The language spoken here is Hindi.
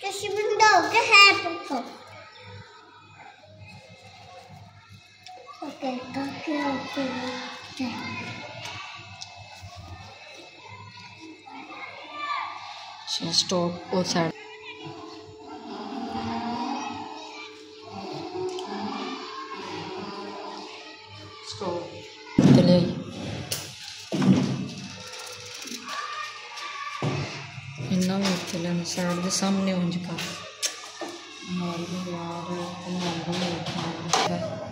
किसी बंदा हो गया है पक्का। ओके ओके ओके स्टॉप और साइड स्टॉप चले इन्ना भी चले साइड के सामने उंज कर यार